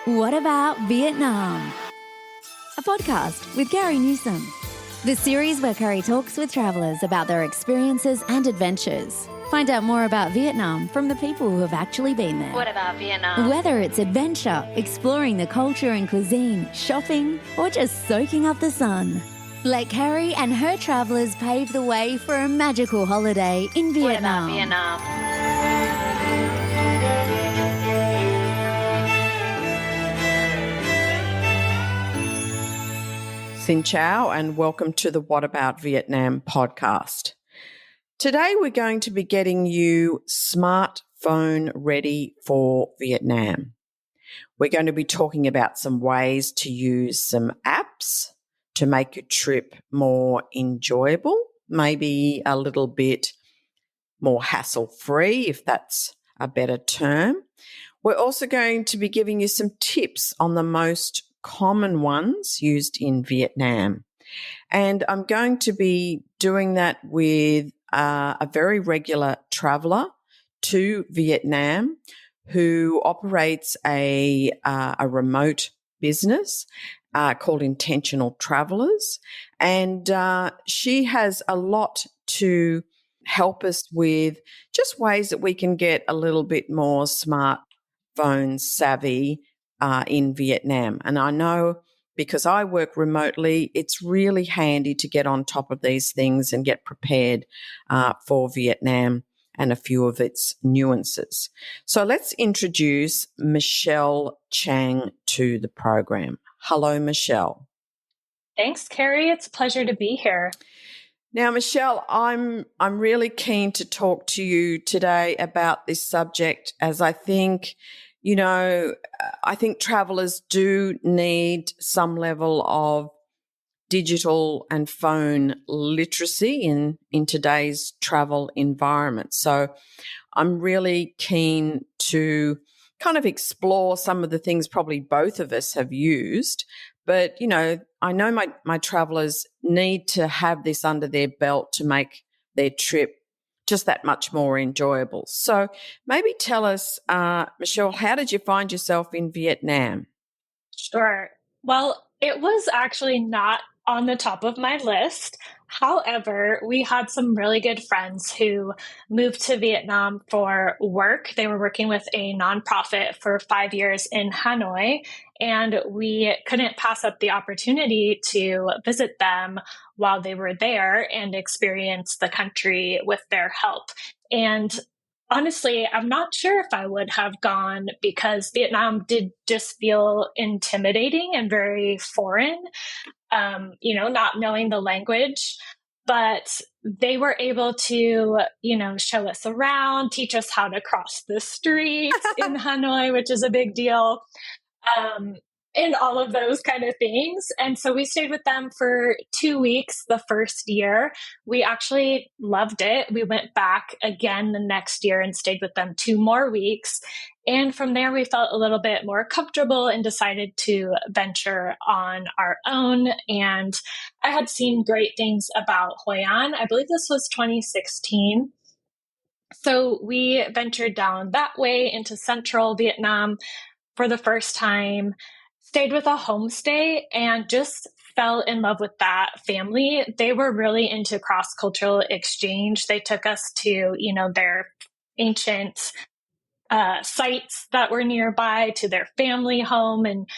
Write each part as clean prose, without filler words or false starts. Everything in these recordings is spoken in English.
What About Vietnam? A podcast with Gary Newsom. The series where Curry talks with travellers about their experiences and adventures. Find out more about Vietnam from the people who have actually been there. What about Vietnam? Whether it's adventure, exploring the culture and cuisine, shopping, or just soaking up the sun. Let Carrie and her travellers pave the way for a magical holiday in Vietnam. What about Vietnam? Xin chào and welcome to the What About Vietnam podcast. Today we're going to be getting you smartphone ready for Vietnam. We're going to be talking about some ways to use some apps to make your trip more enjoyable, maybe a little bit more hassle-free, if that's a better term. We're also going to be giving you some tips on the most common ones used in Vietnam. And I'm going to be doing that with a very regular traveller to Vietnam who operates a remote business called Intentional Travellers. And she has a lot to help us with just ways that we can get a little bit more smartphone savvy in Vietnam. And I know because I work remotely, it's really handy to get on top of these things and get prepared for Vietnam and a few of its nuances. So let's introduce Michelle Chang to the program. Hello, Michelle. Thanks, Carrie. It's a pleasure to be here. Now, Michelle, I'm really keen to talk to you today about this subject, as I think travellers do need some level of digital and phone literacy in today's travel environment. So I'm really keen to kind of explore some of the things probably both of us have used. But, I know my travellers need to have this under their belt to make their trip just that much more enjoyable. So maybe tell us, Michelle, how did you find yourself in Vietnam? Sure. Well, it was actually not on the top of my list. However, we had some really good friends who moved to Vietnam for work. They were working with a nonprofit for 5 years in Hanoi, and we couldn't pass up the opportunity to visit them while they were there and experience the country with their help. And honestly, I'm not sure if I would have gone because Vietnam did just feel intimidating and very foreign, not knowing the language. But they were able to, show us around, teach us how to cross the streets in Hanoi, which is a big deal. And all of those kind of things. And so we stayed with them for 2 weeks the first year. We actually loved it. We went back again the next year and stayed with them 2 more weeks. And from there, we felt a little bit more comfortable and decided to venture on our own. And I had seen great things about Hoi An. I believe this was 2016. So we ventured down that way into central Vietnam for the first time. Stayed with a homestay and just fell in love with that family. They were really into cross-cultural exchange. They took us to, their ancient sites that were nearby, to their family home and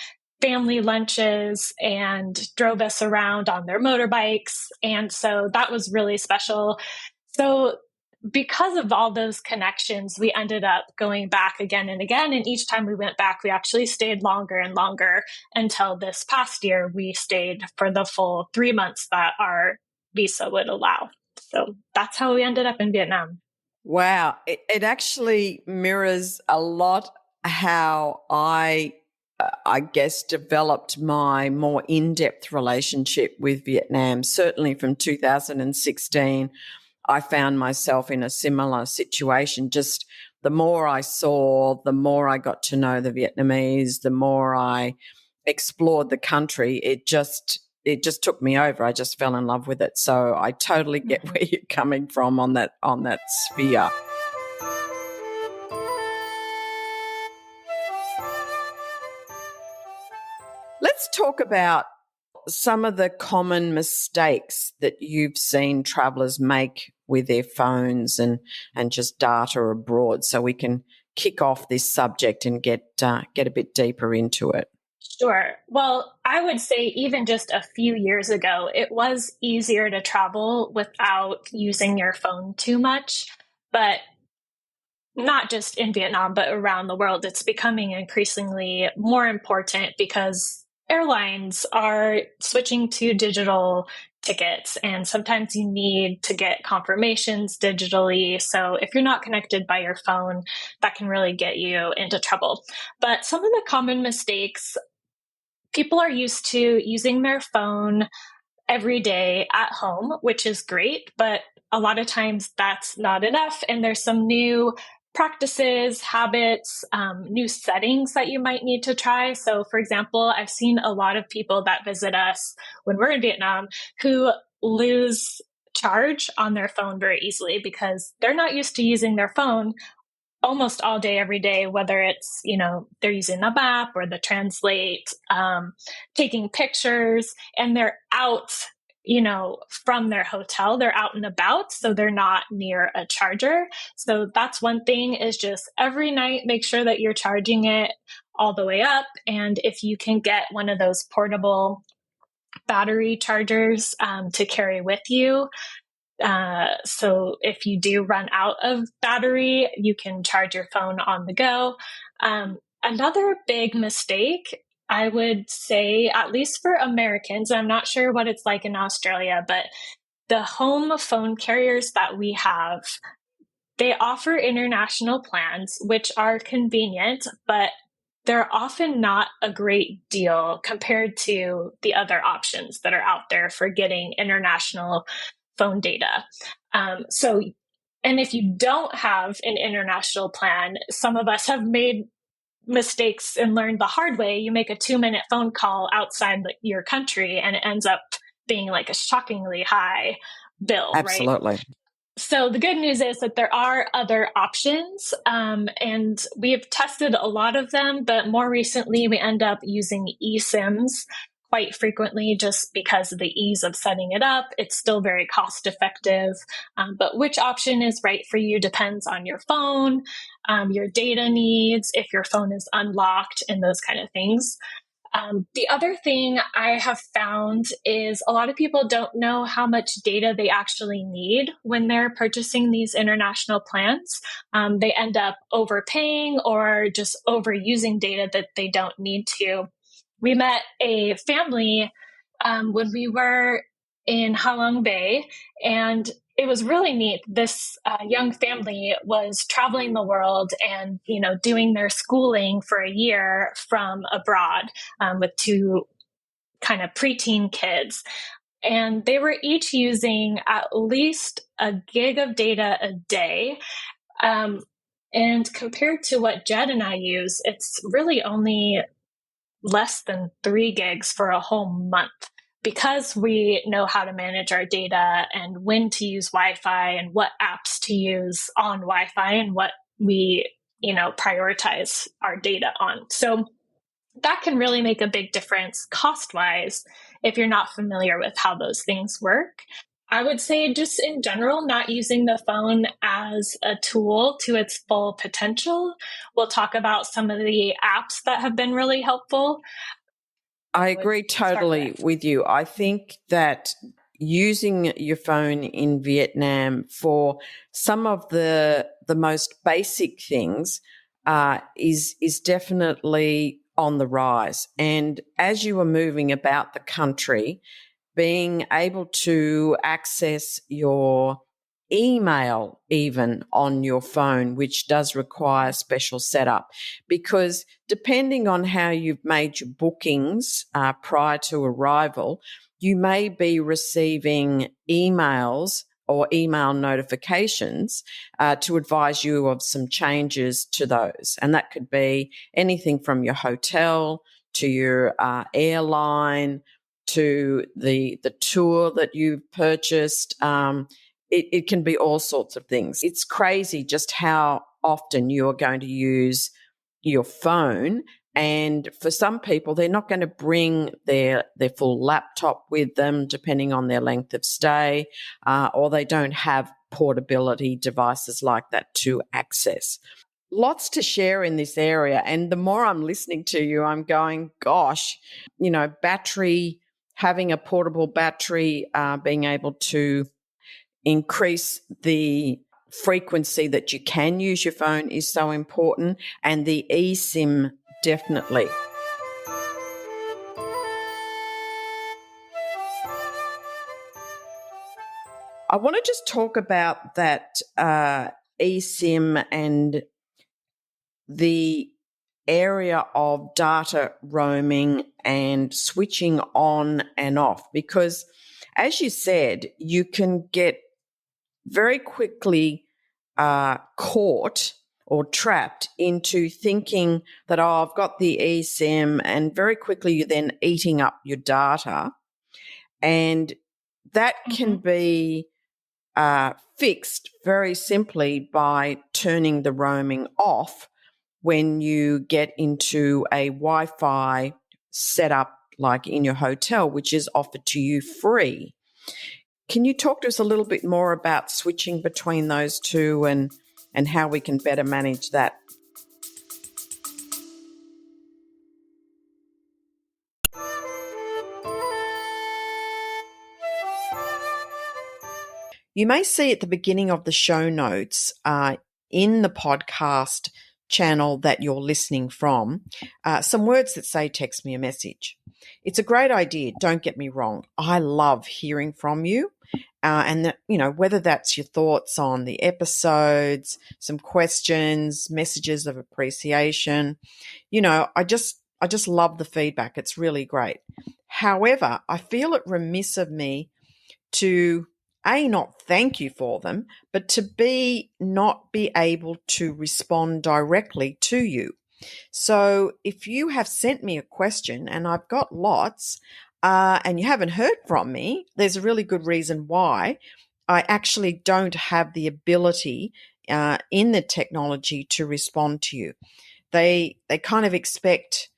family lunches, and drove us around on their motorbikes. And so that was really special. So because of all those connections, we ended up going back again and again. And each time we went back, we actually stayed longer and longer until this past year, we stayed for the full 3 months that our visa would allow. So that's how we ended up in Vietnam. Wow. It actually mirrors a lot how I guess, developed my more in-depth relationship with Vietnam. Certainly from 2016, I found myself in a similar situation. Just the more I saw, the more I got to know the Vietnamese, the more I explored the country, it just took me over. I just fell in love with it. So I totally get where you're coming from on that sphere. Let's talk about some of the common mistakes that you've seen travellers make with their phones and just data abroad, so we can kick off this subject and get a bit deeper into it. Sure. Well, I would say even just a few years ago, it was easier to travel without using your phone too much. But not just in Vietnam, but around the world, it's becoming increasingly more important because airlines are switching to digital tickets, and sometimes you need to get confirmations digitally. So if you're not connected by your phone, that can really get you into trouble. But some of the common mistakes, people are used to using their phone every day at home, which is great, but a lot of times that's not enough. And there's some new practices, habits, new settings that you might need to try. So, for example, I've seen a lot of people that visit us when we're in Vietnam who lose charge on their phone very easily because they're not used to using their phone almost all day, every day, whether it's, they're using the map or the translate, taking pictures, and they're out, from their hotel, they're out and about. So they're not near a charger. So that's one thing, is just every night, make sure that you're charging it all the way up. And if you can get one of those portable battery chargers to carry with you, so if you do run out of battery, you can charge your phone on the go. Another big mistake, I would say, at least for Americans, I'm not sure what it's like in Australia, but the home phone carriers that we have, they offer international plans, which are convenient, but they're often not a great deal compared to the other options that are out there for getting international phone data. And if you don't have an international plan, some of us have made mistakes and learned the hard way. You make a 2-minute phone call outside your country and it ends up being like a shockingly high bill, Absolutely. right? So the good news is that there are other options, and we've tested a lot of them, but more recently we end up using eSIMs quite frequently just because of the ease of setting it up. It's still very cost effective, but which option is right for you depends on your phone, your data needs, if your phone is unlocked, and those kind of things. The other thing I have found is a lot of people don't know how much data they actually need when they're purchasing these international plans. They end up overpaying or just overusing data that they don't need to. We met a family when we were in Halong Bay, and it was really neat. This young family was traveling the world and, doing their schooling for a year from abroad with two kind of preteen kids. And they were each using at least a gig of data a day. And compared to what Jed and I use, it's really only less than 3 gigs for a whole month, because we know how to manage our data and when to use Wi-Fi and what apps to use on Wi-Fi and what we, prioritize our data on. So that can really make a big difference cost-wise if you're not familiar with how those things work. I would say just in general, not using the phone as a tool to its full potential. We'll talk about some of the apps that have been really helpful. I agree totally with you. I think that using your phone in Vietnam for some of the most basic things is definitely on the rise. And as you are moving about the country, being able to access your email even on your phone, which does require special setup, because depending on how you've made your bookings prior to arrival, you may be receiving emails or email notifications to advise you of some changes to those. And that could be anything from your hotel to your airline to the tour that you've purchased. It can be all sorts of things. It's crazy just how often you're going to use your phone And for some people, they're not going to bring their full laptop with them, depending on their length of stay, or they don't have portability devices like that to access. Lots to share in this area. And the more I'm listening to you, I'm going, gosh, battery, having a portable battery, being able to increase the frequency that you can use your phone is so important. And the eSIM, definitely. I want to just talk about that eSIM and the area of data roaming and switching on and off, because as you said, you can get very quickly caught or trapped into thinking that, I've got the eSIM, and very quickly you're then eating up your data. And that can be fixed very simply by turning the roaming off when you get into a Wi-Fi setup like in your hotel, which is offered to you free. Can you talk to us a little bit more about switching between those two and how we can better manage that? You may see at the beginning of the show notes in the podcast channel that you're listening from some words that say text me a message. It's a great idea. Don't get me wrong. I love hearing from you. And whether that's your thoughts on the episodes, some questions, messages of appreciation, I just love the feedback. It's really great. However, I feel it remiss of me to not thank you for them, but to not be able to respond directly to you. So if you have sent me a question, and I've got lots, and you haven't heard from me, there's a really good reason why. I actually don't have the ability in the technology to respond to you. They kind of expect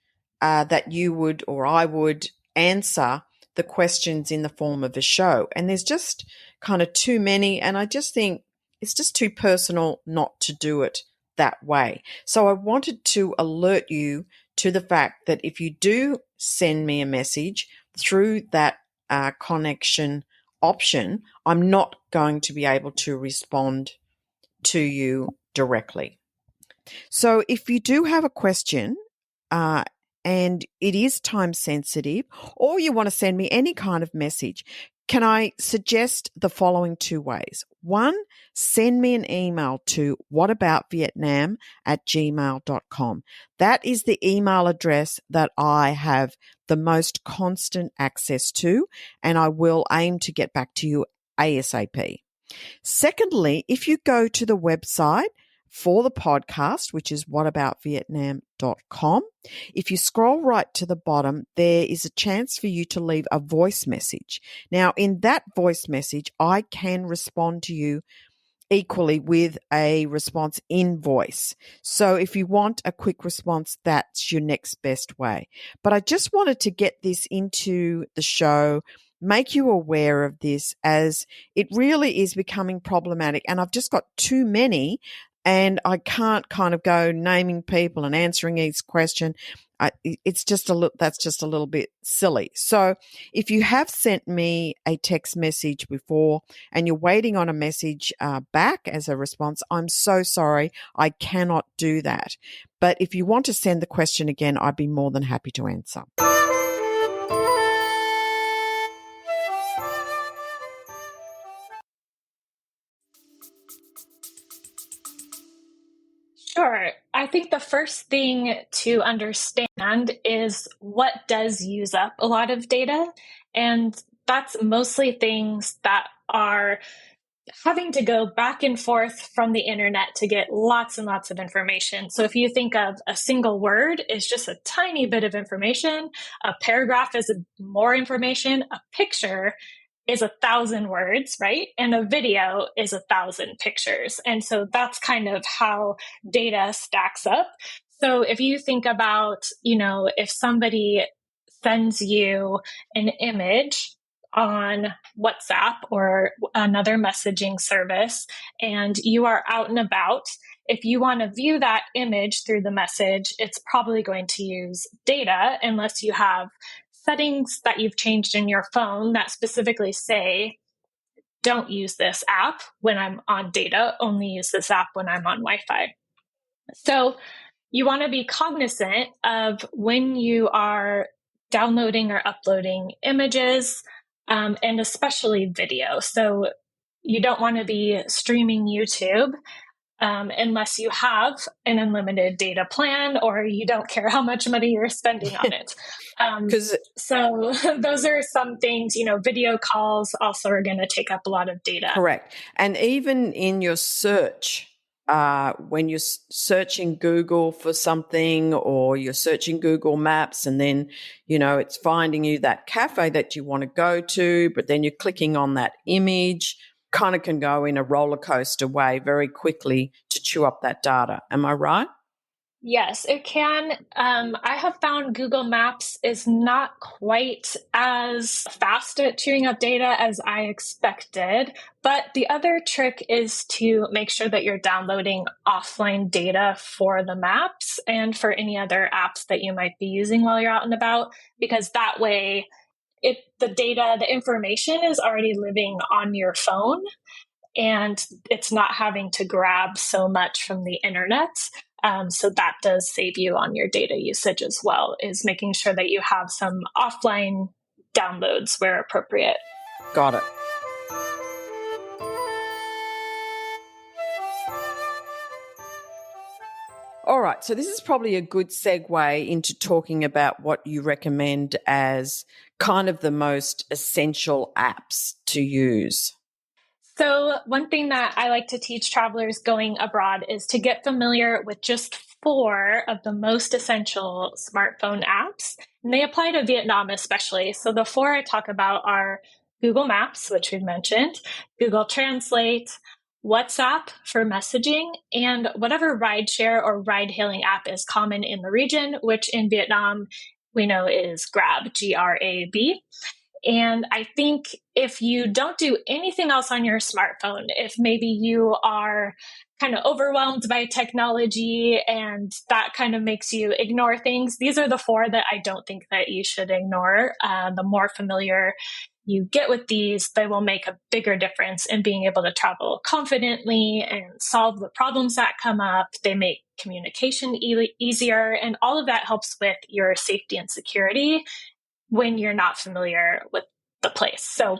that you would or I would answer the questions in the form of a show. And there's just kind of too many. And I just think it's just too personal not to do it that way. So I wanted to alert you to the fact that if you do send me a message through that connection option, I'm not going to be able to respond to you directly. So if you do have a question, and it is time sensitive, or you want to send me any kind of message, can I suggest the following two ways? One, send me an email to whataboutvietnam@gmail.com. That is the email address that I have the most constant access to, and I will aim to get back to you ASAP. Secondly, if you go to the website for the podcast, which is whataboutvietnam.com, if you scroll right to the bottom, there is a chance for you to leave a voice message. Now, in that voice message, I can respond to you equally with a response in voice. So if you want a quick response, that's your next best way. But I just wanted to get this into the show, make you aware of this, as it really is becoming problematic. And I've just got too many, and I can't kind of go naming people and answering each question. That's just a little bit silly. So if you have sent me a text message before and you're waiting on a message back as a response, I'm so sorry. I cannot do that. But if you want to send the question again, I'd be more than happy to answer. Sure. I think the first thing to understand is what does use up a lot of data. And that's mostly things that are having to go back and forth from the internet to get lots and lots of information. So if you think of a single word is just a tiny bit of information, a paragraph is more information, a picture is 1,000 words, right? And a video is 1,000 pictures. And so that's kind of how data stacks up. So if you think about, if somebody sends you an image on WhatsApp or another messaging service, and you are out and about, if you want to view that image through the message, it's probably going to use data unless you have settings that you've changed in your phone that specifically say, don't use this app when I'm on data, only use this app when I'm on Wi-Fi. So you want to be cognizant of when you are downloading or uploading images, and especially video. So you don't want to be streaming YouTube unless you have an unlimited data plan or you don't care how much money you're spending on it. So those are some things, video calls also are going to take up a lot of data. Correct. And even in your search, when you're searching Google for something or you're searching Google Maps and then, it's finding you that cafe that you want to go to, but then you're clicking on that image, kind of can go in a roller coaster way very quickly to chew up that data. Am I right? Yes, it can. I have found Google Maps is not quite as fast at chewing up data as I expected. But the other trick is to make sure that you're downloading offline data for the maps and for any other apps that you might be using while you're out and about, because that way the information is already living on your phone and it's not having to grab so much from the internet. So that does save you on your data usage as well, is making sure that you have some offline downloads where appropriate. Got it. All right, so this is probably a good segue into talking about what you recommend as kind of the most essential apps to use. So one thing that I like to teach travelers going abroad is to get familiar with just 4 of the most essential smartphone apps. And they apply to Vietnam especially. So the 4 I talk about are Google Maps, which we've mentioned, Google Translate, WhatsApp for messaging, and whatever rideshare or ride-hailing app is common in the region, which in Vietnam we know is Grab, Grab. And I think if you don't do anything else on your smartphone, if maybe you are kind of overwhelmed by technology and that kind of makes you ignore things, these are the 4 that I don't think that you should ignore. The more familiar you get with these, they will make a bigger difference in being able to travel confidently and solve the problems that come up. They make communication easier, and all of that helps with your safety and security when you're not familiar with the place. So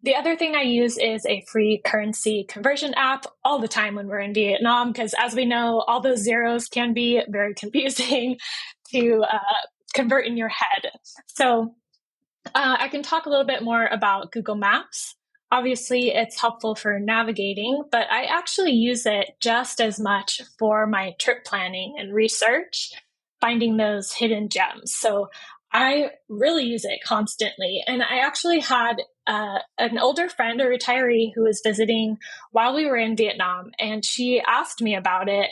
the other thing I use is a free currency conversion app all the time when we're in Vietnam, because as we know, all those zeros can be very confusing to convert in your head. So I can talk a little bit more about Google Maps. Obviously, it's helpful for navigating, but I actually use it just as much for my trip planning and research, finding those hidden gems. So I really use it constantly. And I actually had an older friend, a retiree, who was visiting while we were in Vietnam, and she asked me about it.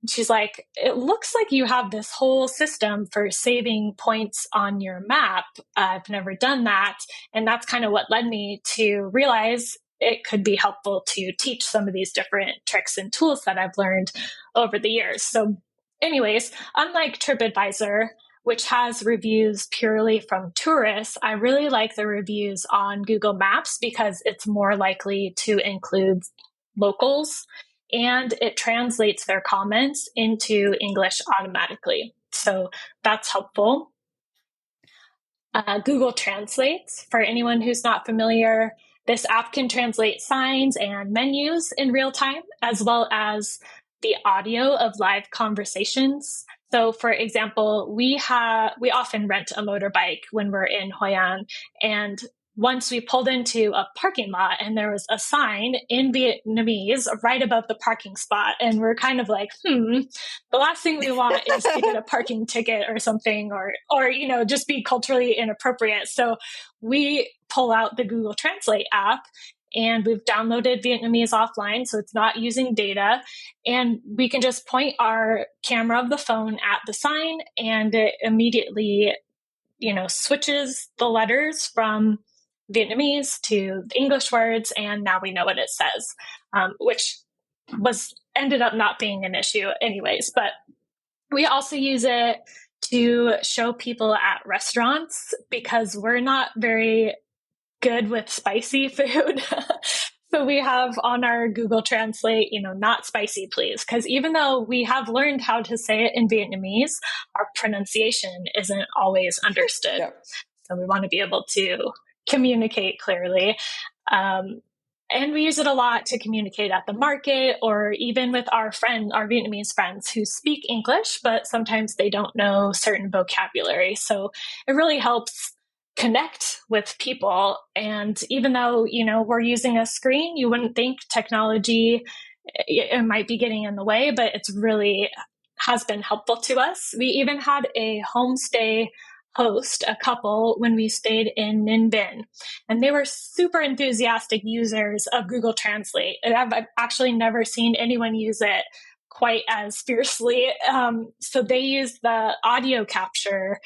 She's like, it looks like you have this whole system for saving points on your map. I've never done that. And that's kind of what led me to realize it could be helpful to teach some of these different tricks and tools that I've learned over the years. So anyways, unlike TripAdvisor, which has reviews purely from tourists, I really like the reviews on Google Maps because it's more likely to include locals and it translates their comments into English automatically. So that's helpful. Google Translates, for anyone who's not familiar, this app can translate signs and menus in real time, as well as the audio of live conversations. So for example, we often rent a motorbike when we're in Hoi An, and once we pulled into a parking lot and there was a sign in Vietnamese right above the parking spot. And we're kind of like, the last thing we want is to get a parking ticket or something, or just be culturally inappropriate. So we pull out the Google Translate app and we've downloaded Vietnamese offline, so it's not using data. And we can just point our camera of the phone at the sign, and it immediately, switches the letters from Vietnamese to English words, and now we know what it says, which ended up not being an issue anyways. But we also use it to show people at restaurants because we're not very good with spicy food. So we have on our Google Translate, not spicy, please. Because even though we have learned how to say it in Vietnamese, our pronunciation isn't always understood. Yep. So we want to be able to communicate clearly. And we use it a lot to communicate at the market, or even with our Vietnamese friends who speak English, but sometimes they don't know certain vocabulary. So it really helps connect with people. And even though, we're using a screen, you wouldn't think technology, it might be getting in the way, but it's really has been helpful to us. We even had a homestay host, a couple, when we stayed in Ninh Binh, and they were super enthusiastic users of Google Translate. And I've actually never seen anyone use it quite as fiercely. So they used the audio capture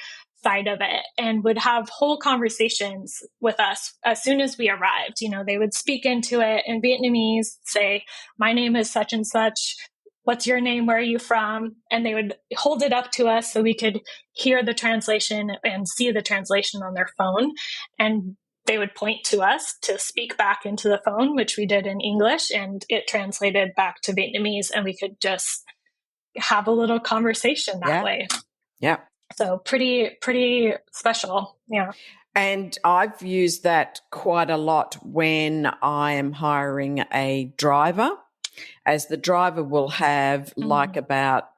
side of it and would have whole conversations with us as soon as we arrived. They would speak into it in Vietnamese, say, "My name is such and such. What's your name? Where are you from?" And they would hold it up to us so we could hear the translation and see the translation on their phone. And they would point to us to speak back into the phone, which we did in English, and it translated back to Vietnamese, and we could just have a little conversation that way. Yeah. So pretty special. Yeah. And I've used that quite a lot when I am hiring a driver, as the driver will have like about,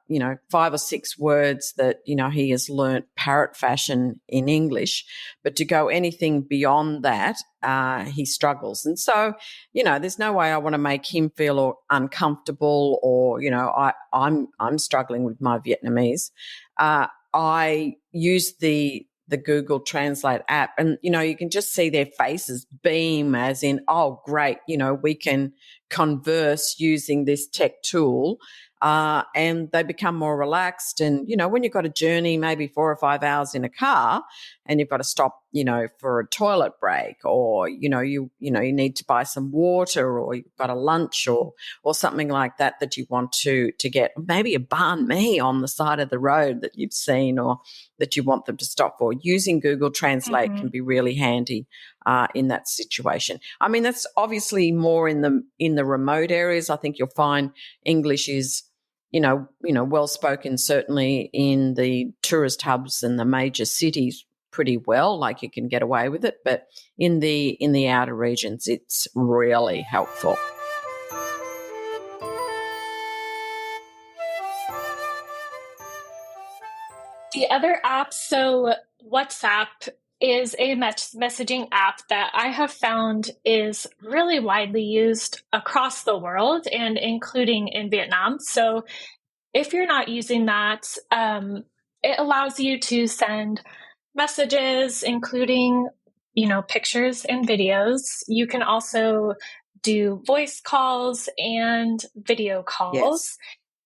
5 or 6 words that, he has learnt parrot fashion in English. But to go anything beyond that, he struggles. And so, there's no way I want to make him feel uncomfortable or, I'm struggling with my Vietnamese. I use the Google Translate app, and, you can just see their faces beam as in, oh, great, we can converse using this tech tool, and they become more relaxed. And, when you've got a journey, maybe 4 or 5 hours in a car, and you've got to stop, for a toilet break, or, you need to buy some water, or you've got a lunch or something like that you want to get, maybe a banh mi on the side of the road that you've seen or that you want them to stop for. Using Google Translate can be really handy in that situation. I mean, that's obviously more in the remote areas. I think you'll find English is, well spoken, certainly in the tourist hubs and the major cities pretty well, like you can get away with it. But in the outer regions, it's really helpful. The other app, so WhatsApp is a messaging app that I have found is really widely used across the world and including in Vietnam. So if you're not using that, it allows you to send messages, including, pictures and videos. You can also do voice calls and video calls. Yes.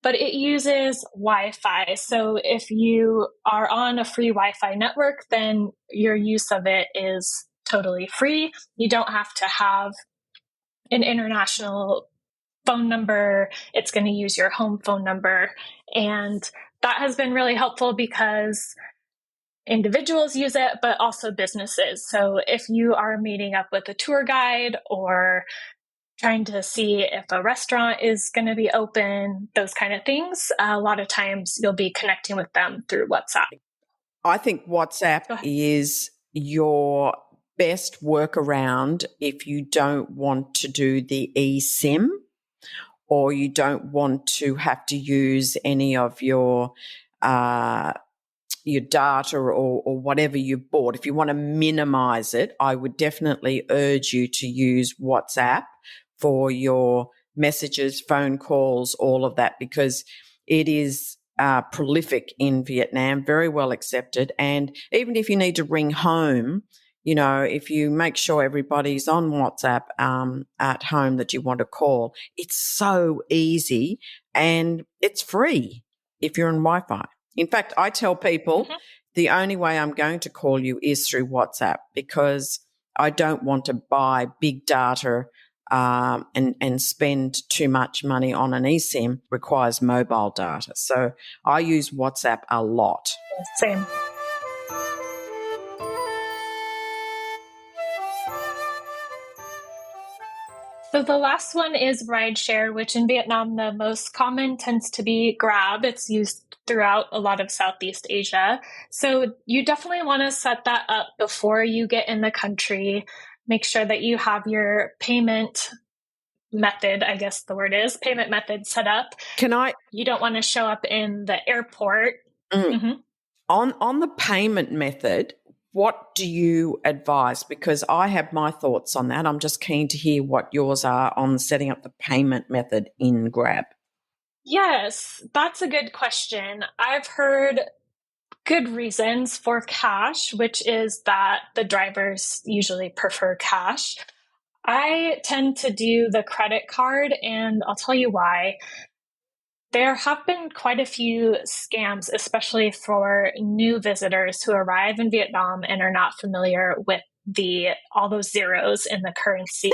But it uses Wi-Fi. So if you are on a free Wi-Fi network, then your use of it is totally free. You don't have to have an international phone number. It's going to use your home phone number. And that has been really helpful because individuals use it, but also businesses. So if you are meeting up with a tour guide or trying to see if a restaurant is going to be open, those kind of things, a lot of times you'll be connecting with them through WhatsApp. I think WhatsApp is your best workaround if you don't want to do the eSIM, or you don't want to have to use any of your data or whatever you bought. If you want to minimize it, I would definitely urge you to use WhatsApp for your messages, phone calls, all of that, because it is prolific in Vietnam, very well accepted. And even if you need to ring home, if you make sure everybody's on WhatsApp at home that you want to call, it's so easy and it's free if you're on Wi-Fi. In fact, I tell people the only way I'm going to call you is through WhatsApp because I don't want to buy big data and spend too much money on an eSIM. Requires mobile data. So I use WhatsApp a lot. Same. So the last one is rideshare, which in Vietnam, the most common tends to be Grab. It's used throughout a lot of Southeast Asia. So you definitely want to set that up before you get in the country. Make sure that you have your payment method, I guess the word is, payment method set up. You don't want to show up in the airport. On the payment method, what do you advise? Because I have my thoughts on that. I'm just keen to hear what yours are on setting up the payment method in Grab. Yes, that's a good question. I've heard good reasons for cash, which is that the drivers usually prefer cash. I tend to do the credit card, and I'll tell you why. There have been quite a few scams, especially for new visitors who arrive in Vietnam and are not familiar with all those zeros in the currency.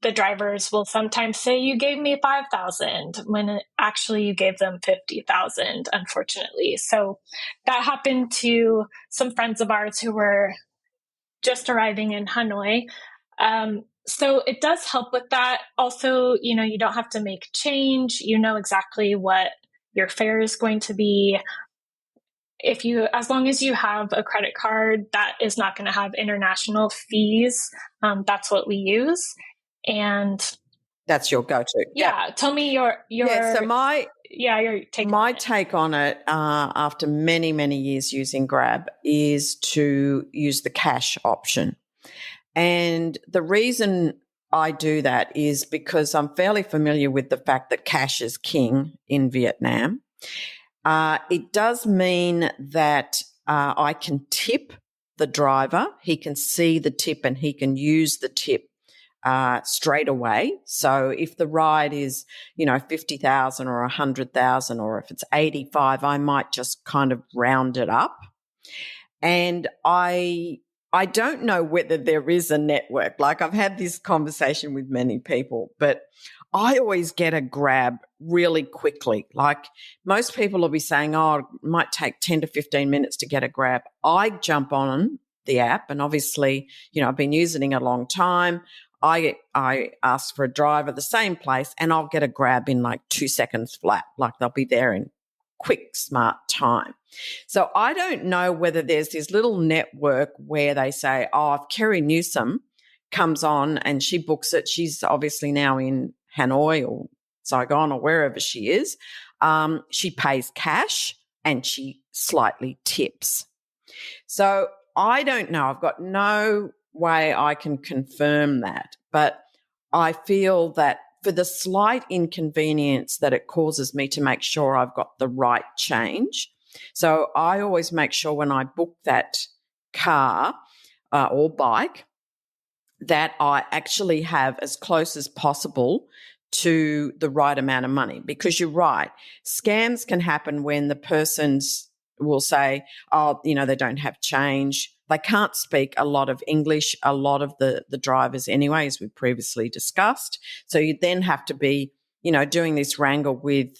The drivers will sometimes say, "You gave me 5,000," when actually you gave them 50,000, unfortunately. So that happened to some friends of ours who were just arriving in Hanoi. So it does help with that. Also, you don't have to make change. You know exactly what your fare is going to be. As long as you have a credit card that is not going to have international fees, that's what we use. And that's your go-to. Yeah. Tell me your take. My take on it, after many, many years using Grab, is to use the cash option. And the reason I do that is because I'm fairly familiar with the fact that cash is king in Vietnam. It does mean that I can tip the driver. He can see the tip and he can use the tip straight away. So if the ride is, 50,000 or 100,000, or if it's 85, I might just kind of round it up. And I don't know whether there is a network. Like, I've had this conversation with many people, but I always get a Grab really quickly. Like, most people will be saying, it might take 10 to 15 minutes to get a Grab. I jump on the app, and obviously, I've been using it a long time. I ask for a driver, the same place, and I'll get a Grab in like 2 seconds flat. Like, they'll be there in quick, smart time. So I don't know whether there's this little network where they say, if Kerry Newsom comes on and she books it, she's obviously now in Hanoi or Saigon or wherever she is, she pays cash and she slightly tips. So I don't know. I've got no way I can confirm that, but I feel that for the slight inconvenience that it causes me to make sure I've got the right change. So I always make sure when I book that car or bike that I actually have as close as possible to the right amount of money, because you're right. Scams can happen when the persons will say, they don't have change. They can't speak a lot of English, a lot of the drivers anyway, as we previously discussed. So you then have to be, doing this wrangle with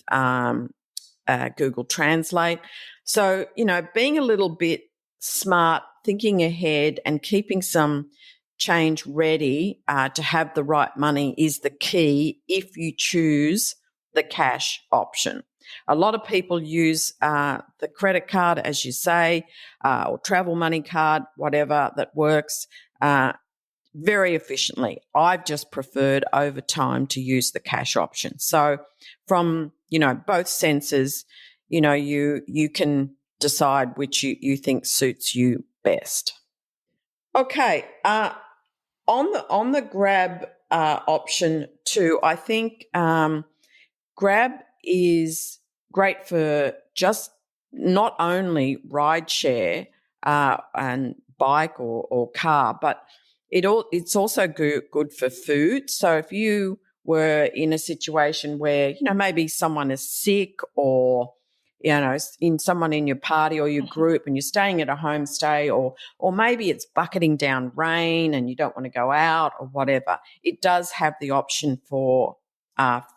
Google Translate. So, being a little bit smart, thinking ahead and keeping some change ready to have the right money is the key if you choose the cash option. A lot of people use the credit card, as you say, or travel money card, whatever that works very efficiently. I've just preferred over time to use the cash option. So from, both senses, you can decide which you think suits you best. Okay. On the Grab option too, I think Grab is great for just not only rideshare, and bike or car, but it's also good for food. So if you were in a situation where, maybe someone is sick or, in someone in your party or your group and you're staying at a homestay or maybe it's bucketing down rain and you don't want to go out or whatever, it does have the option for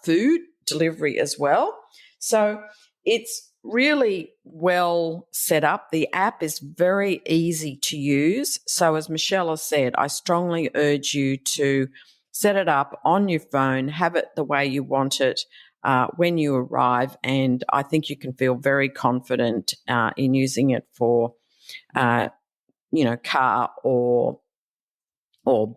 food delivery as well. So it's really well set up. The app is very easy to use. So as Michelle has said, I strongly urge you to set it up on your phone, have it the way you want it when you arrive, and I think you can feel very confident in using it for, car or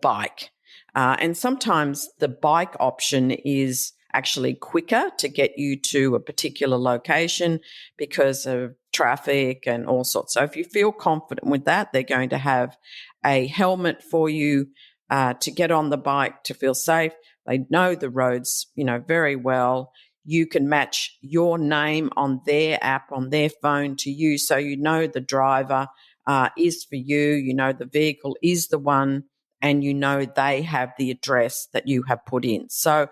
bike. And sometimes the bike option is actually quicker to get you to a particular location because of traffic and all sorts. So if you feel confident with that, they're going to have a helmet for you to get on the bike to feel safe. They know the roads, very well. You can match your name on their app, on their phone to you, so the driver is for you, the vehicle is the one, and they have the address that you have put in. So,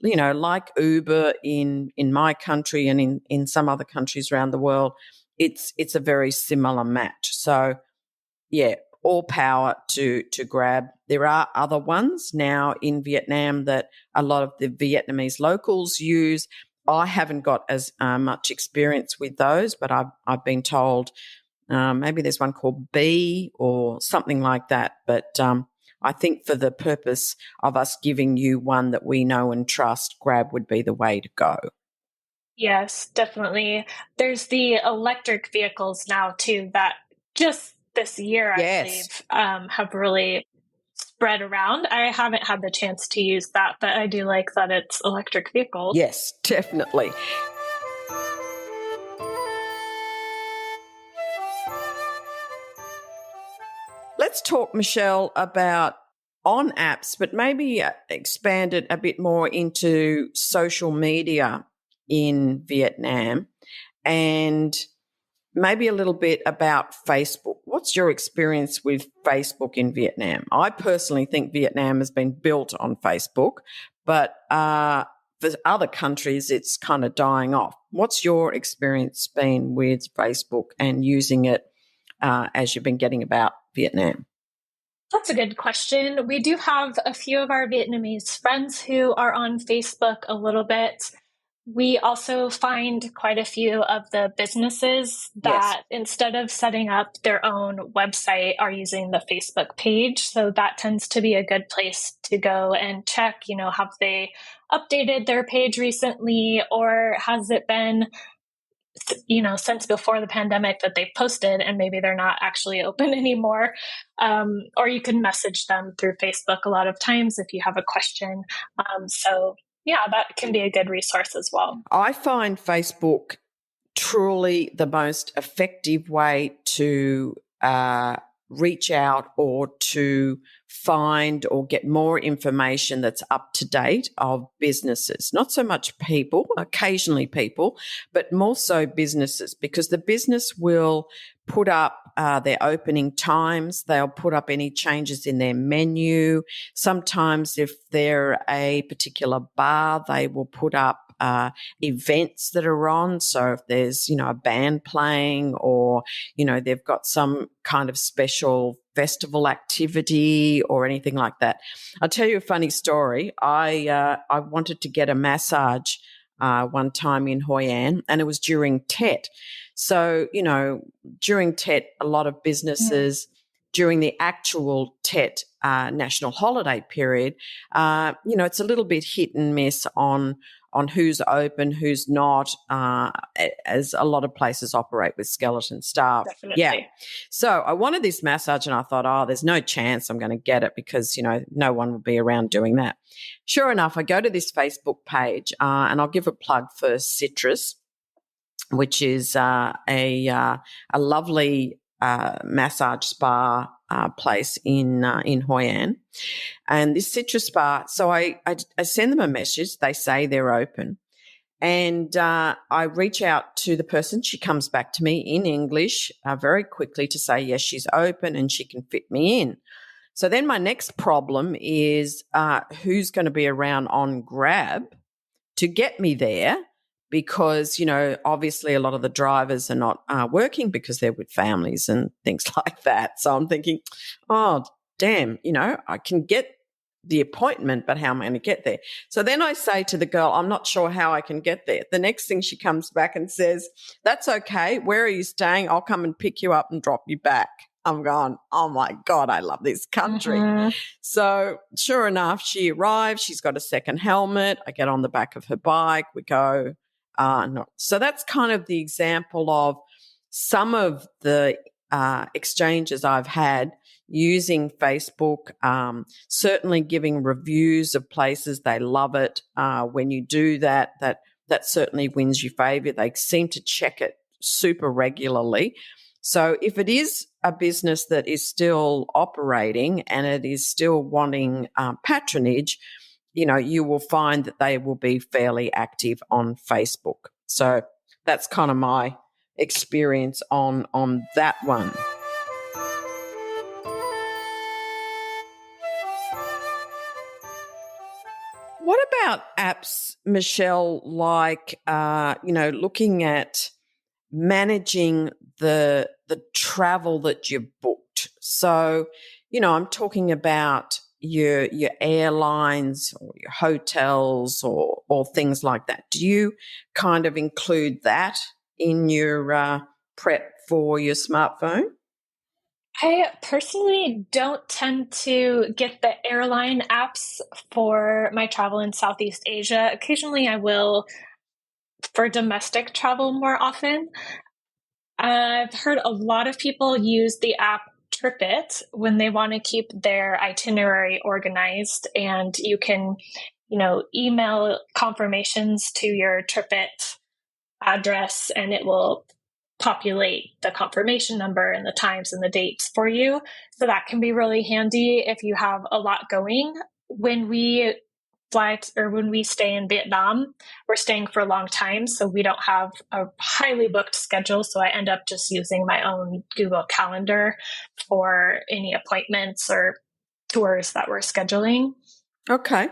like Uber in my country and in some other countries around the world, it's a very similar match. So, yeah, all power to Grab. There are other ones now in Vietnam that a lot of the Vietnamese locals use. I haven't got as much experience with those, but I've been told maybe there's one called B or something like that. But I think for the purpose of us giving you one that we know and trust, Grab would be the way to go. Yes, definitely. There's the electric vehicles now too that just this year, I believe, have really spread around. I haven't had the chance to use that, but I do like that it's electric vehicles. Yes, definitely. Let's talk, Michelle, about on apps, but maybe expand it a bit more into social media in Vietnam and maybe a little bit about Facebook. What's your experience with Facebook in Vietnam? I personally think Vietnam has been built on Facebook, but for other countries, it's kind of dying off. What's your experience been with Facebook and using it as you've been getting about Vietnam? That's a good question. We do have a few of our Vietnamese friends who are on Facebook a little bit. We also find quite a few of the businesses that instead of setting up their own website are using the Facebook page. So that tends to be a good place to go and check, have they updated their page recently, or has it been since before the pandemic that they've posted and maybe they're not actually open anymore. Or you can message them through Facebook a lot of times if you have a question. So yeah, that can be a good resource as well. I find Facebook truly the most effective way to reach out or to find or get more information that's up to date of businesses. Not so much people, occasionally people, but more so businesses, because the business will put up their opening times. They'll put up any changes in their menu. Sometimes if they're a particular bar, they will put up events that are on. So if there's, a band playing or, they've got some kind of special festival activity or anything like that. I'll tell you a funny story. I wanted to get a massage one time in Hoi An, and it was during Tet. So, during Tet, a lot of businesses during the actual Tet national holiday period, it's a little bit hit and miss on who's open, who's not, as a lot of places operate with skeleton staff. Definitely. Yeah. So I wanted this massage and I thought, there's no chance I'm going to get it because, no one will be around doing that. Sure enough, I go to this Facebook page and I'll give a plug for Citrus, which is a lovely massage spa place in Hoi An. And this Citrus Spa, so I send them a message. They say they're open. And I reach out to the person. She comes back to me in English very quickly to say, yes, she's open and she can fit me in. So then my next problem is who's going to be around on Grab to get me there, because, obviously a lot of the drivers are not working because they're with families and things like that. So I'm thinking, oh, damn, I can get the appointment, but how am I going to get there? So then I say to the girl, I'm not sure how I can get there. The next thing she comes back and says, that's okay. Where are you staying? I'll come and pick you up and drop you back. I'm going, oh my God, I love this country. Mm-hmm. So sure enough, she arrives. She's got a second helmet. I get on the back of her bike. We go. No. So that's kind of the example of some of the exchanges I've had using Facebook, certainly giving reviews of places. They love it. When you do that certainly wins you favor. They seem to check it super regularly. So if it is a business that is still operating and it is still wanting patronage, you will find that they will be fairly active on Facebook. So that's kind of my experience on that one. What about apps, Michelle, like, looking at managing the travel that you've booked? So, I'm talking about your airlines or your hotels or things like that. Do you kind of include that in your prep for your smartphone? I personally don't tend to get the airline apps for my travel in Southeast Asia. Occasionally I will for domestic travel more often. I've heard a lot of people use the app TripIt when they want to keep their itinerary organized, and you can, email confirmations to your TripIt address and it will populate the confirmation number and the times and the dates for you. So that can be really handy if you have a lot going. When we when we stay in Vietnam, we're staying for a long time, so we don't have a highly booked schedule. So I end up just using my own Google Calendar for any appointments or tours that we're scheduling. Okay.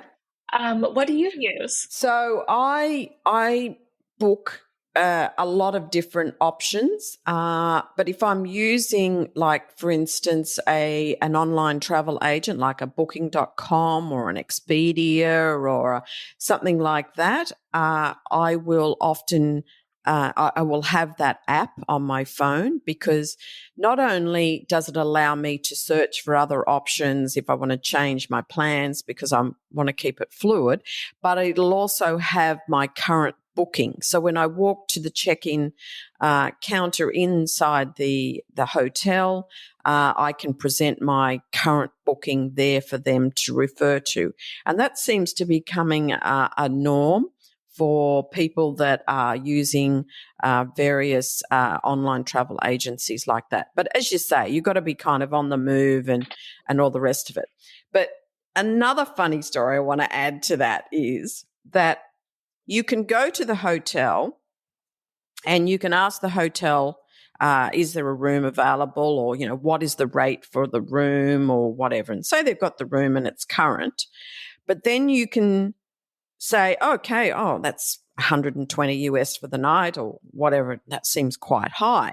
What do you use? So I book a lot of different options, but if I'm using, like, for instance, an online travel agent like a booking.com or an Expedia or something like that, I will often I will have that app on my phone, because not only does it allow me to search for other options if I want to change my plans because I want to keep it fluid, but it'll also have my current booking. So when I walk to the check-in counter inside the hotel, I can present my current booking there for them to refer to. And that seems to be becoming a norm for people that are using various online travel agencies like that. But as you say, you've got to be kind of on the move and all the rest of it. But another funny story I want to add to that is that you can go to the hotel and you can ask the hotel, is there a room available, or, what is the rate for the room or whatever. And say they've got the room and it's current. But then you can say, okay, that's 120 US for the night or whatever. That seems quite high.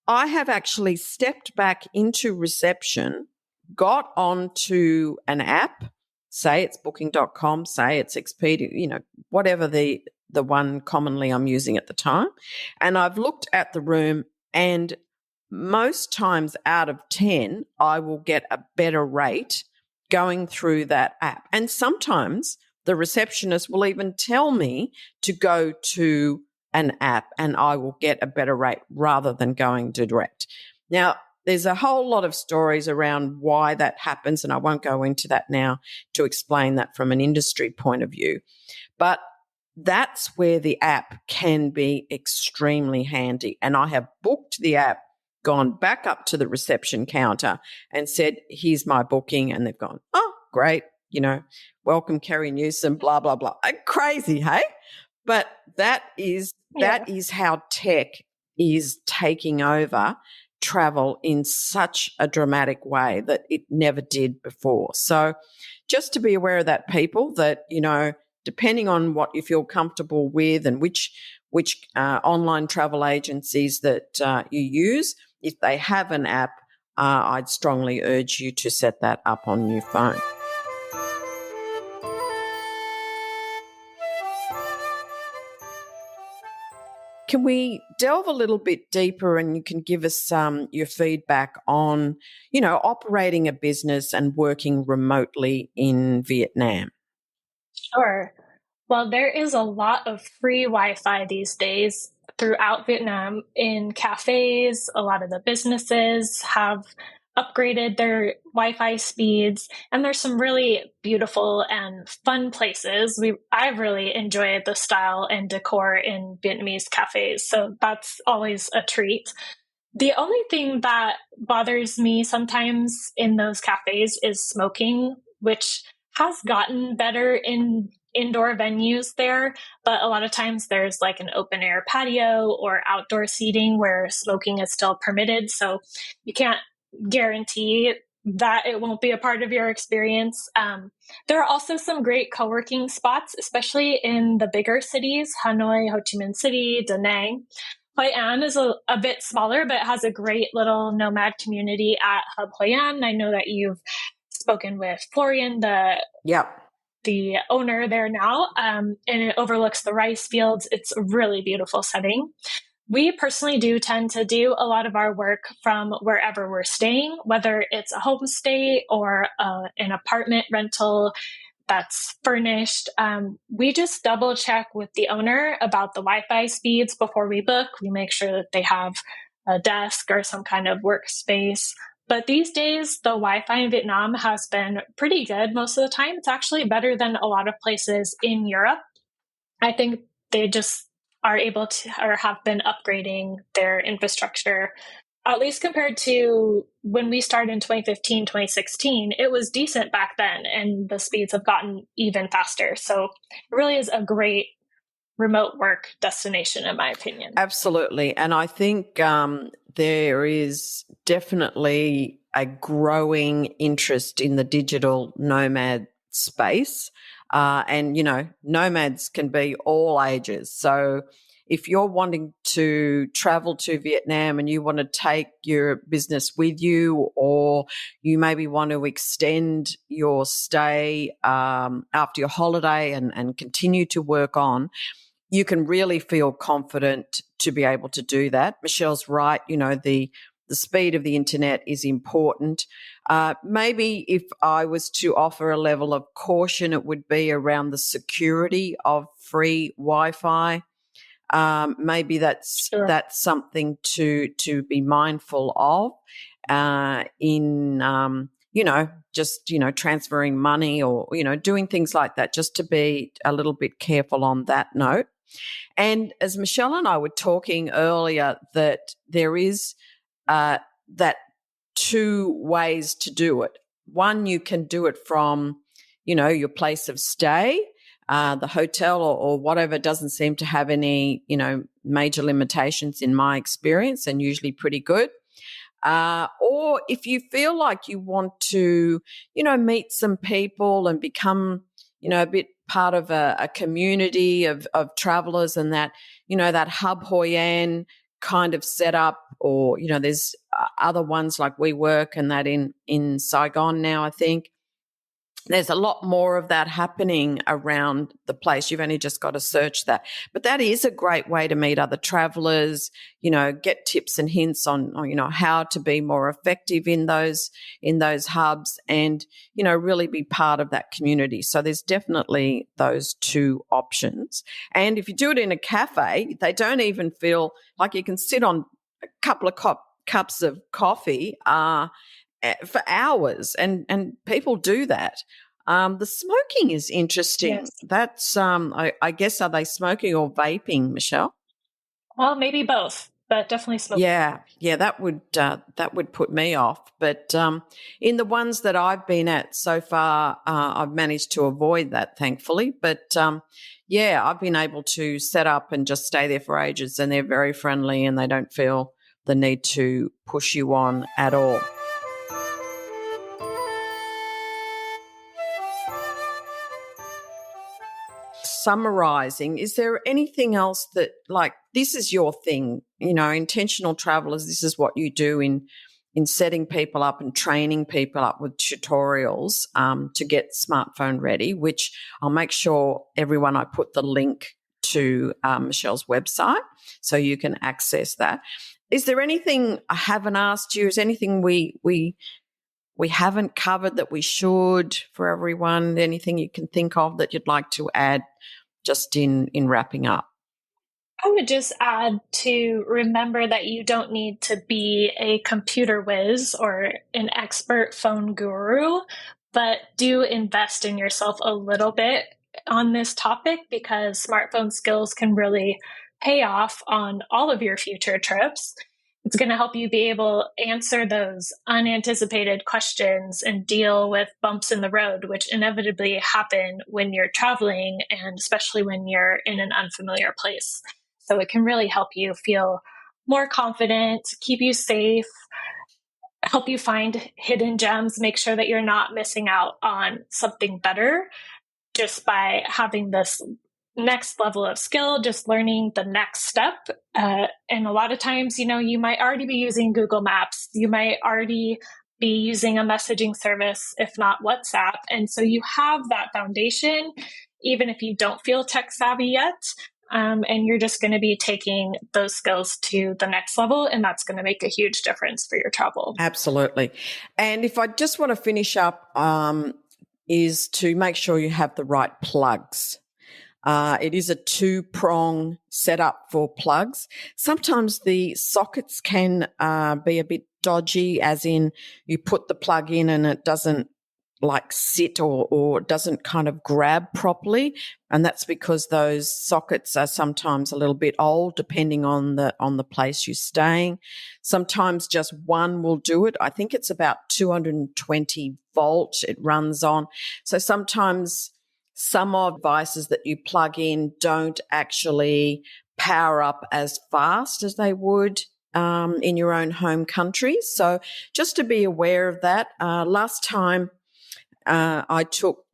I have actually stepped back into reception, got onto an app, say it's booking.com, say it's Expedia, whatever the one commonly I'm using at the time. And I've looked at the room, and most times out of 10, I will get a better rate going through that app. And sometimes the receptionist will even tell me to go to an app and I will get a better rate rather than going direct. Now, there's a whole lot of stories around why that happens, and I won't go into that now to explain that from an industry point of view. But that's where the app can be extremely handy. And I have booked the app, gone back up to the reception counter and said, here's my booking. And they've gone, oh, great, welcome Kerry Newsom, blah, blah, blah. Crazy, hey? But that is Yeah. how tech is taking over travel in such a dramatic way that it never did before. So just to be aware of that, people, that, depending on what you feel comfortable with and which online travel agencies that you use, if they have an app, I'd strongly urge you to set that up on your phone. Can we delve a little bit deeper, and you can give us your feedback on, operating a business and working remotely in Vietnam? Sure. Well, there is a lot of free Wi Fi these days throughout Vietnam in cafes. A lot of the businesses have upgraded their Wi Fi speeds, and there's some really beautiful and fun places. I've really enjoyed the style and decor in Vietnamese cafes, so that's always a treat. The only thing that bothers me sometimes in those cafes is smoking, which has gotten better in indoor venues there, but a lot of times there's like an open air patio or outdoor seating where smoking is still permitted. So you can't guarantee that it won't be a part of your experience. There are also some great co working spots, especially in the bigger cities, Hanoi, Ho Chi Minh City, Da Nang. Hoi An is a bit smaller, but has a great little nomad community at Hub Hoi An. I know that you've spoken with Florian, Yep. the owner there now, and it overlooks the rice fields. It's a really beautiful setting. We personally do tend to do a lot of our work from wherever we're staying, whether it's a homestay or an apartment rental that's furnished. We just double check with the owner about the Wi-Fi speeds before we book. We make sure that they have a desk or some kind of workspace. But these days, the Wi-Fi in Vietnam has been pretty good most of the time. It's actually better than a lot of places in Europe. I think they just are able to or have been upgrading their infrastructure, at least compared to when we started in 2015, 2016. It was decent back then, and the speeds have gotten even faster. So it really is a great remote work destination, in my opinion. Absolutely. And I think there is definitely a growing interest in the digital nomad space. And, nomads can be all ages. So if you're wanting to travel to Vietnam and you want to take your business with you, or you maybe want to extend your stay after your holiday and continue to work on, you can really feel confident to be able to do that. Michelle's right. The speed of the internet is important. Maybe if I was to offer a level of caution, it would be around the security of free Wi-Fi. Maybe that's something to be mindful of in transferring money or doing things like that. Just to be a little bit careful on that note. And as Michelle and I were talking earlier, that there is that two ways to do it. One, you can do it from, your place of stay. The hotel or whatever doesn't seem to have any, major limitations in my experience, and usually pretty good. Or if you feel like you want to, meet some people and become, a bit part of a community of travelers, and that, that Hub Hoi An kind of setup, or, there's other ones like WeWork and that in Saigon now, I think. There's a lot more of that happening around the place. You've only just got to search that. But that is a great way to meet other travelers, get tips and hints on how to be more effective in those hubs, and, really be part of that community. So there's definitely those two options. And if you do it in a cafe, they don't even feel like you can sit on a couple of cups of coffee for hours, and people do that. The smoking is interesting. Yes. That's I guess, are they smoking or vaping, Michelle? Well, maybe both, but definitely smoking. Yeah, that would put me off. But in the ones that I've been at so far, I've managed to avoid that, thankfully. But yeah, I've been able to set up and just stay there for ages, and they're very friendly and they don't feel the need to push you on at all. Summarizing, is there anything else that, like, this is your thing, intentional travelers, this is what you do in setting people up and training people up with tutorials to get smartphone ready, which I'll make sure I put the link to Michelle's website so you can access that. Is there anything I haven't asked you? Is anything we haven't covered that we should for everyone? Anything you can think of that you'd like to add just in wrapping up? I would just add to remember that you don't need to be a computer whiz or an expert phone guru, but do invest in yourself a little bit on this topic, because smartphone skills can really pay off on all of your future trips. It's going to help you be able to answer those unanticipated questions and deal with bumps in the road, which inevitably happen when you're traveling, and especially when you're in an unfamiliar place. So it can really help you feel more confident, keep you safe, help you find hidden gems, make sure that you're not missing out on something better just by having this next level of skill, just learning the next step. And a lot of times, you might already be using Google Maps. You might already be using a messaging service, if not WhatsApp. And so you have that foundation, even if you don't feel tech savvy yet. And you're just going to be taking those skills to the next level, and that's going to make a huge difference for your travel. Absolutely. And if I just want to finish up, is to make sure you have the right plugs. It is a two-prong setup for plugs. Sometimes the sockets can be a bit dodgy, as in you put the plug in and it doesn't sit or doesn't kind of grab properly. And that's because those sockets are sometimes a little bit old, depending on the place you're staying. Sometimes just one will do it. I think it's about 220 volt it runs on. So sometimes some of the devices that you plug in don't actually power up as fast as they would in your own home country. So just to be aware of that. Last time I took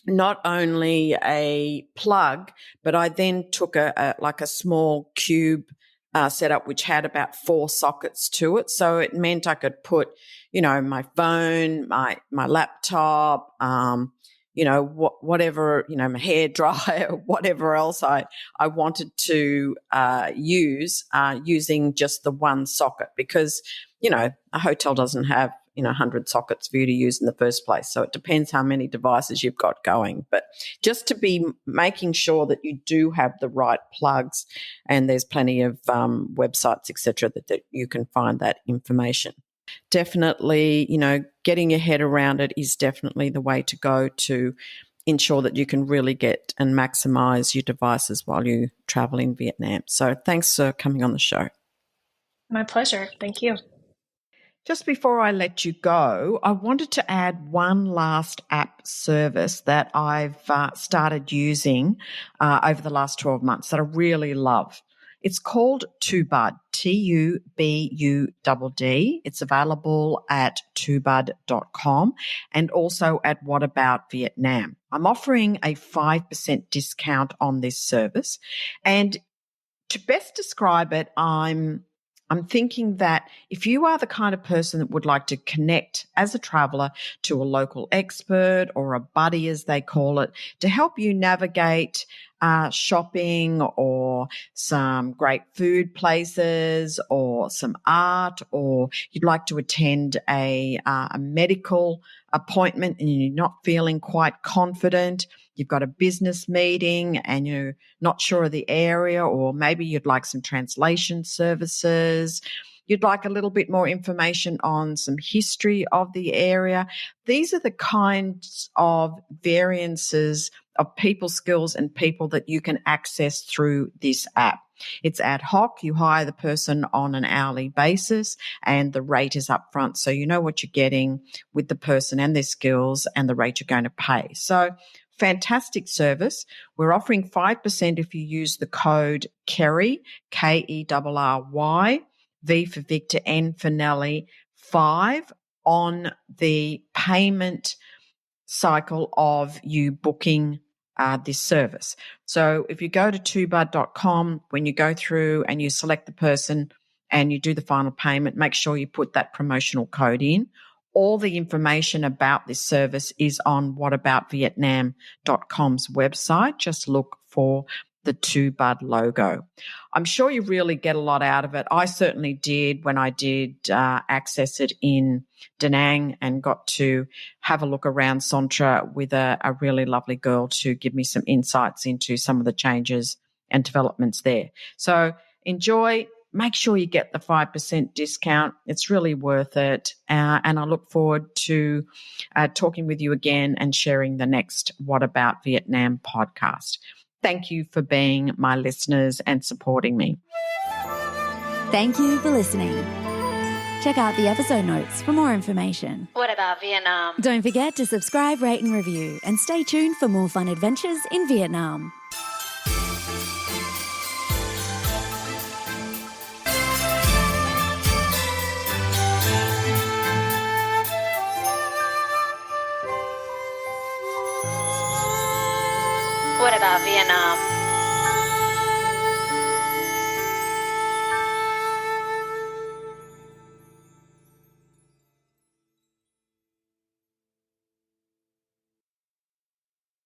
not only a plug, but I then took a small cube setup which had about 4 sockets to it. So it meant I could put, my phone, my laptop, whatever, my hair dryer, whatever else I wanted to use, using just the one socket, because, a hotel doesn't have 100 sockets for you to use in the first place. So it depends how many devices you've got going. But just to be making sure that you do have the right plugs, and there's plenty of websites, etc., that you can find that information. Definitely, getting your head around it is definitely the way to go to ensure that you can really get and maximize your devices while you travel in Vietnam. So thanks for coming on the show. My pleasure. Thank you. Just before I let you go, I wanted to add one last app service that I've started using over the last 12 months that I really love. It's called Tubud, Tubudd. It's available at tubud.com and also at What About Vietnam. I'm offering a 5% discount on this service. And to best describe it, I'm thinking that if you are the kind of person that would like to connect as a traveler to a local expert or a buddy, as they call it, to help you navigate shopping or some great food places or some art, or you'd like to attend a medical appointment and you're not feeling quite confident, you've got a business meeting and you're not sure of the area, or maybe you'd like some translation services, you'd like a little bit more information on some history of the area. These are the kinds of variances of people skills and people that you can access through this app. It's ad hoc. You hire the person on an hourly basis and the rate is up front. So you know what you're getting with the person and their skills and the rate you're going to pay. So fantastic service. We're offering 5% if you use the code KERRY, KERRY, V for Victor, N for Nelly, 5 on the payment cycle of you booking this service. So if you go to tubud.com, when you go through and you select the person and you do the final payment, make sure you put that promotional code in. All the information about this service is on whataboutvietnam.com's website. Just look for the 2Bud logo. I'm sure you really get a lot out of it. I certainly did when I did access it in Da Nang and got to have a look around Sontra with a really lovely girl to give me some insights into some of the changes and developments there. So enjoy. Make sure you get the 5% discount. It's really worth it. And I look forward to talking with you again and sharing the next What About Vietnam podcast. Thank you for being my listeners and supporting me. Thank you for listening. Check out the episode notes for more information. What about Vietnam? Don't forget to subscribe, rate and review, and stay tuned for more fun adventures in Vietnam. What about Vietnam?